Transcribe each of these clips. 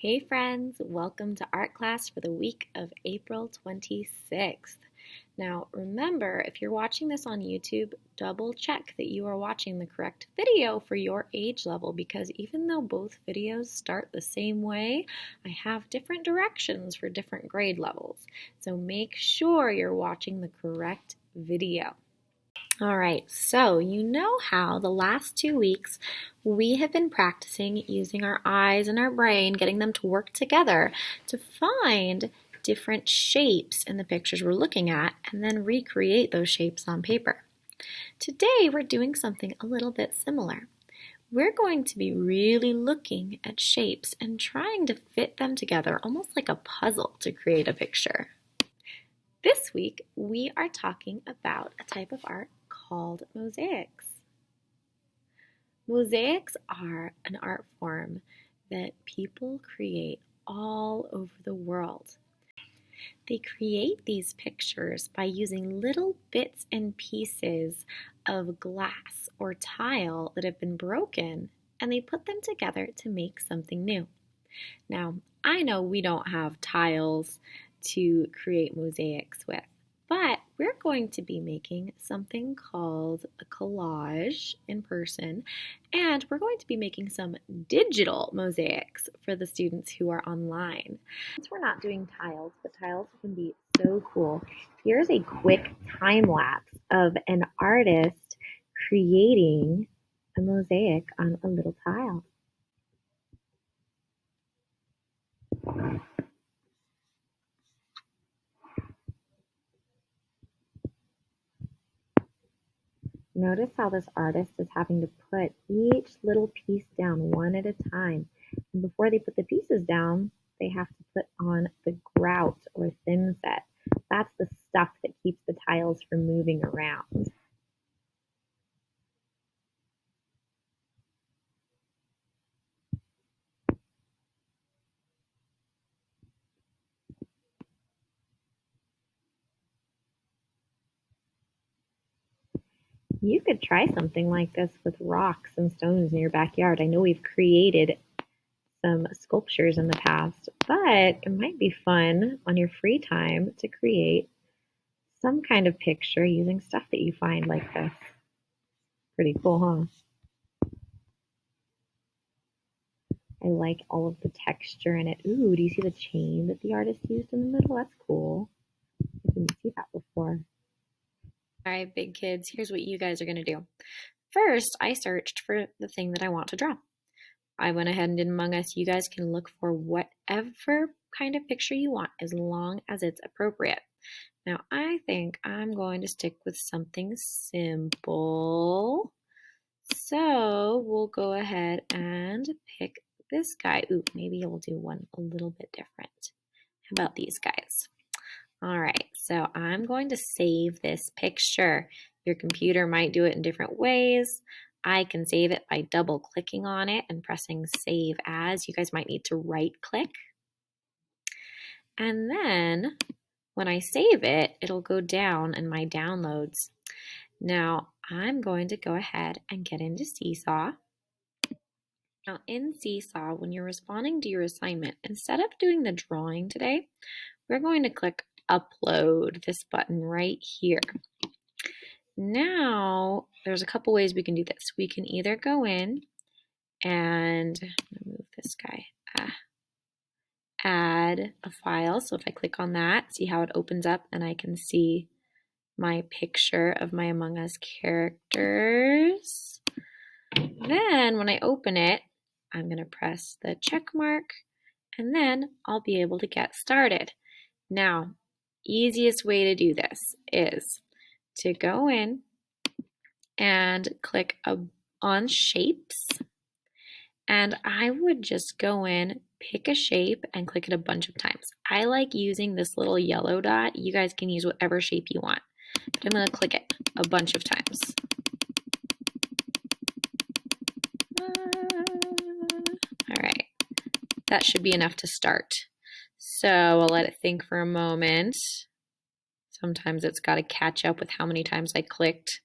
Hey friends, welcome to art class for the week of April 26th. Now remember, if you're watching this on YouTube, double check that you are watching the correct video for your age level because even though both videos start the same way, I have different directions for different grade levels. So make sure you're watching the correct video. All right, so you know how the last 2 weeks we have been practicing using our eyes and our brain, getting them to work together to find different shapes in the pictures we're looking at and then recreate those shapes on paper. Today we're doing something a little bit similar. We're going to be really looking at shapes and trying to fit them together almost like a puzzle to create a picture. This week, we are talking about a type of art called mosaics. Mosaics are an art form that people create all over the world. They create these pictures by using little bits and pieces of glass or tile that have been broken, and they put them together to make something new. Now, I know we don't have tiles to create mosaics with, but we're going to be making something called a collage in person, and we're going to be making some digital mosaics for the students who are online. Since we're not doing tiles, but tiles can be so cool, here's a quick time lapse of an artist creating a mosaic on a little tile. Notice how this artist is having to put each little piece down one at a time. And before they put the pieces down, they have to put on the grout or thin set. That's the stuff that keeps the tiles from moving around. You could try something like this with rocks and stones in your backyard. I know we've created some sculptures in the past, but it might be fun on your free time to create some kind of picture using stuff that you find like this. Pretty cool, huh? I like all of the texture in it. Ooh, do you see the chain that the artist used in the middle? That's cool. I didn't see that before. All right, big kids, here's what you guys are going to do. First, I searched for the thing that I want to draw. I went ahead and did Among Us. You guys can look for whatever kind of picture you want as long as it's appropriate. Now, I think I'm going to stick with something simple. So we'll go ahead and pick this guy. Ooh, maybe we'll do one a little bit different. How about these guys? All right, so I'm going to save this picture. Your computer might do it in different ways. I can save it by double clicking on it and pressing save as. You guys might need to right click. And then when I save it, it'll go down in my downloads. Now I'm going to go ahead and get into Seesaw. Now in Seesaw, when you're responding to your assignment, instead of doing the drawing today, we're going to click upload, this button right here. Now, there's a couple ways we can do this. We can either go in and move this guy, add a file. So if I click on that, see how it opens up and I can see my picture of my Among Us characters. Then when I open it, I'm going to press the check mark and then I'll be able to get started. Now, easiest way to do this is to go in and click on shapes, and I would just go in, pick a shape, and click it a bunch of times. I like using this little yellow dot. You guys can use whatever shape you want, but I'm going to click it a bunch of times. All right, that should be enough to start. So I'll let it think for a moment. Sometimes it's got to catch up with how many times I clicked.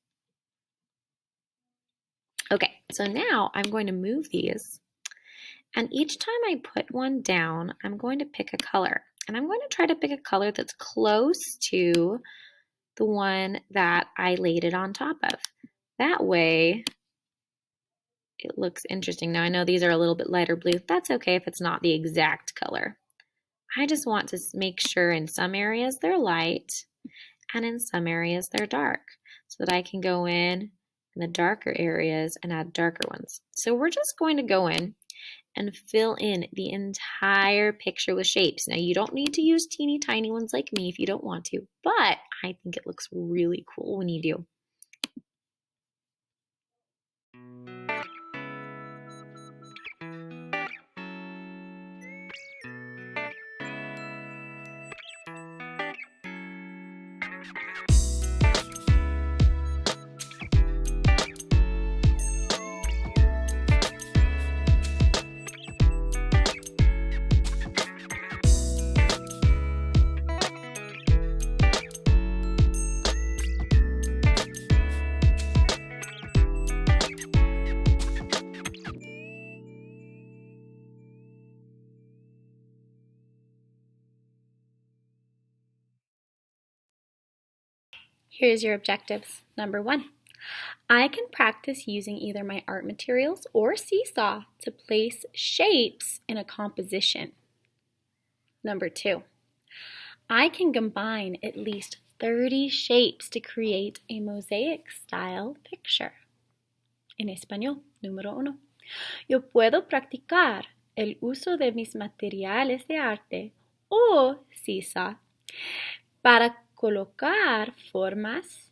Okay, so now I'm going to move these And each time I put one down, I'm going to pick a color. And I'm going to try to pick a color that's close to the one that I laid it on top of. That way, it looks interesting. Now I know these are a little bit lighter blue. That's okay if it's not the exact color. I just want to make sure in some areas they're light and in some areas they're dark so that I can go in the darker areas and add darker ones. So we're just going to go in and fill in the entire picture with shapes. Now you don't need to use teeny tiny ones like me if you don't want to, but I think it looks really cool when you do. Here's your objectives. Number 1, I can practice using either my art materials or Seesaw to place shapes in a composition. Number 2, I can combine at least 30 shapes to create a mosaic-style picture. En español, número 1, yo puedo practicar el uso de mis materiales de arte o Seesaw para colocar formas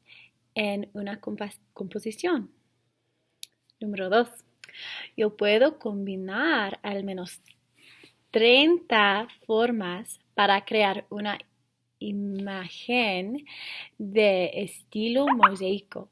en una composición. Número 2, yo puedo combinar al menos 30 formas para crear una imagen de estilo mosaico.